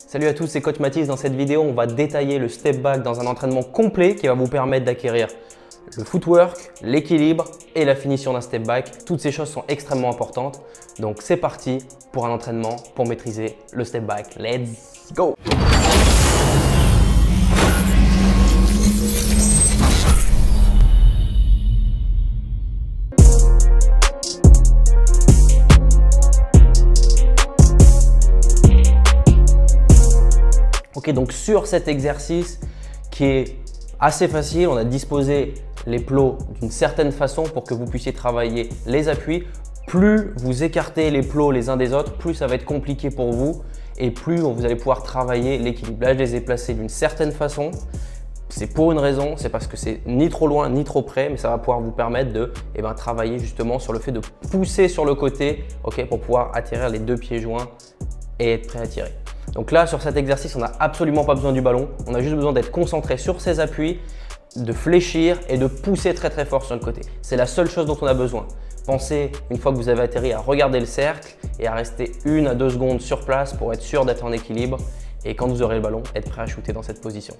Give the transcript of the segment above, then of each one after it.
Salut à tous, c'est Coach Mathis. Dans cette vidéo, on va détailler le step back dans un entraînement complet qui va vous permettre d'acquérir le footwork, l'équilibre et la finition d'un step back. Toutes ces choses sont extrêmement importantes. Donc c'est parti pour un entraînement pour maîtriser le step back. Let's go! Ok, donc sur cet exercice qui est assez facile, on a disposé les plots d'une certaine façon pour que vous puissiez travailler les appuis. Plus vous écartez les plots les uns des autres, plus ça va être compliqué pour vous et plus vous allez pouvoir travailler l'équilibre. Là, je les ai placés d'une certaine façon. C'est pour une raison, c'est parce que c'est ni trop loin ni trop près, mais ça va pouvoir vous permettre de travailler justement sur le fait de pousser sur le côté, pour pouvoir atterrir les deux pieds joints et être prêt à tirer. Donc là, sur cet exercice, on n'a absolument pas besoin du ballon. On a juste besoin d'être concentré sur ses appuis, de fléchir et de pousser très très fort sur le côté. C'est la seule chose dont on a besoin. Pensez, une fois que vous avez atterri, à regarder le cercle et à rester 1 à 2 secondes sur place pour être sûr d'être en équilibre. Et quand vous aurez le ballon, être prêt à shooter dans cette position.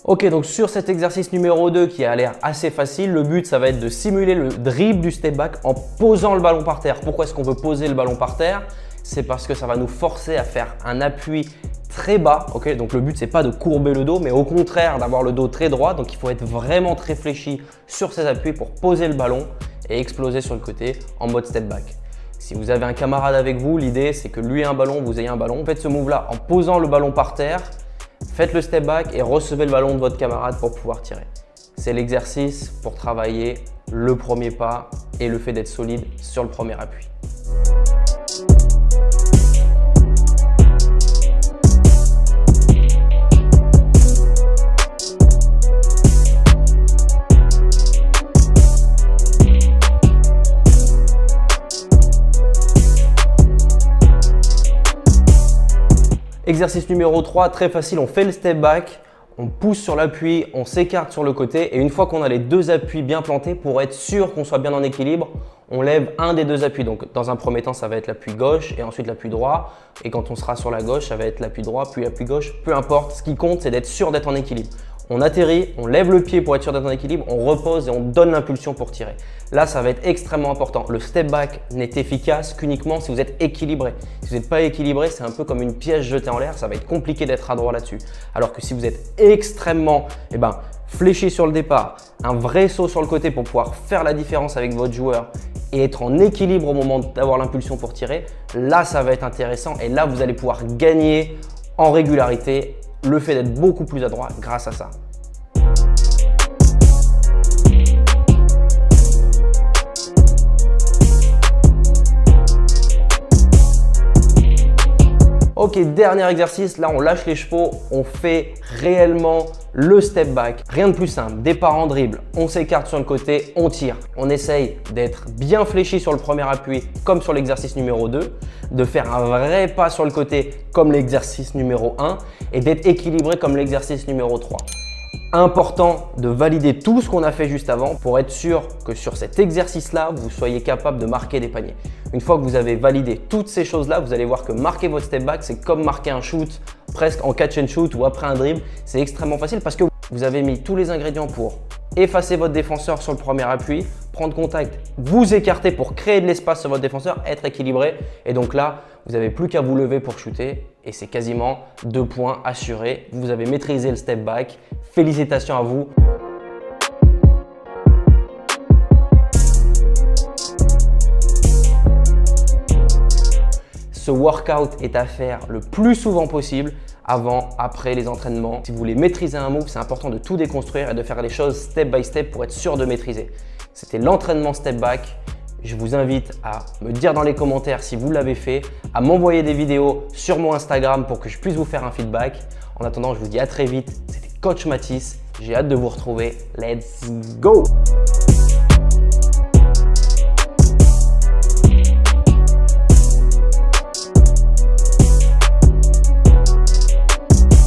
Ok, donc sur cet exercice numéro 2 qui a l'air assez facile, le but ça va être de simuler le dribble du step back en posant le ballon par terre. Pourquoi est-ce qu'on veut poser le ballon par terre? C'est parce que ça va nous forcer à faire un appui très bas. Donc le but c'est pas de courber le dos, mais au contraire d'avoir le dos très droit. Donc il faut être vraiment très fléchi sur ses appuis pour poser le ballon et exploser sur le côté en mode step back. Si vous avez un camarade avec vous, l'idée c'est que lui ait un ballon, vous ayez un ballon. Faites ce move là en posant le ballon par terre. Faites le step back et recevez le ballon de votre camarade pour pouvoir tirer. C'est l'exercice pour travailler le premier pas et le fait d'être solide sur le premier appui. Exercice numéro 3, très facile, on fait le step back, on pousse sur l'appui, on s'écarte sur le côté et une fois qu'on a les deux appuis bien plantés, pour être sûr qu'on soit bien en équilibre, on lève un des deux appuis. Donc dans un premier temps, ça va être l'appui gauche et ensuite l'appui droit. Et quand on sera sur la gauche, ça va être l'appui droit puis l'appui gauche. Peu importe, ce qui compte, c'est d'être sûr d'être en équilibre. On atterrit, on lève le pied pour être sûr d'être en équilibre, on repose et on donne l'impulsion pour tirer. Là, ça va être extrêmement important. Le step back n'est efficace qu'uniquement si vous êtes équilibré. Si vous n'êtes pas équilibré, c'est un peu comme une pièce jetée en l'air, ça va être compliqué d'être adroit là-dessus. Alors que si vous êtes extrêmement fléchi sur le départ, un vrai saut sur le côté pour pouvoir faire la différence avec votre joueur et être en équilibre au moment d'avoir l'impulsion pour tirer, là, ça va être intéressant et là, vous allez pouvoir gagner en régularité, le fait d'être beaucoup plus adroit grâce à ça. Ok, dernier exercice, là on lâche les chevaux, on fait réellement le step back. Rien de plus simple, départ en dribble, on s'écarte sur le côté, on tire. On essaye d'être bien fléchi sur le premier appui comme sur l'exercice numéro 2, de faire un vrai pas sur le côté comme l'exercice numéro 1 et d'être équilibré comme l'exercice numéro 3. Important de valider tout ce qu'on a fait juste avant pour être sûr que sur cet exercice-là, vous soyez capable de marquer des paniers. Une fois que vous avez validé toutes ces choses-là, vous allez voir que marquer votre step back, c'est comme marquer un shoot presque en catch and shoot ou après un dribble. C'est extrêmement facile parce que vous avez mis tous les ingrédients pour effacer votre défenseur sur le premier appui, prendre contact, vous écarter pour créer de l'espace sur votre défenseur, être équilibré. Et donc là, vous n'avez plus qu'à vous lever pour shooter et c'est quasiment 2 points assurés. Vous avez maîtrisé le step back. Félicitations à vous. Ce workout est à faire le plus souvent possible, avant, après les entraînements. Si vous voulez maîtriser un move, c'est important de tout déconstruire et de faire les choses step by step pour être sûr de maîtriser. C'était l'entraînement step back. Je vous invite à me dire dans les commentaires si vous l'avez fait, à m'envoyer des vidéos sur mon Instagram pour que je puisse vous faire un feedback. En attendant, je vous dis à très vite. C'était Coach Mathis. J'ai hâte de vous retrouver. Let's go!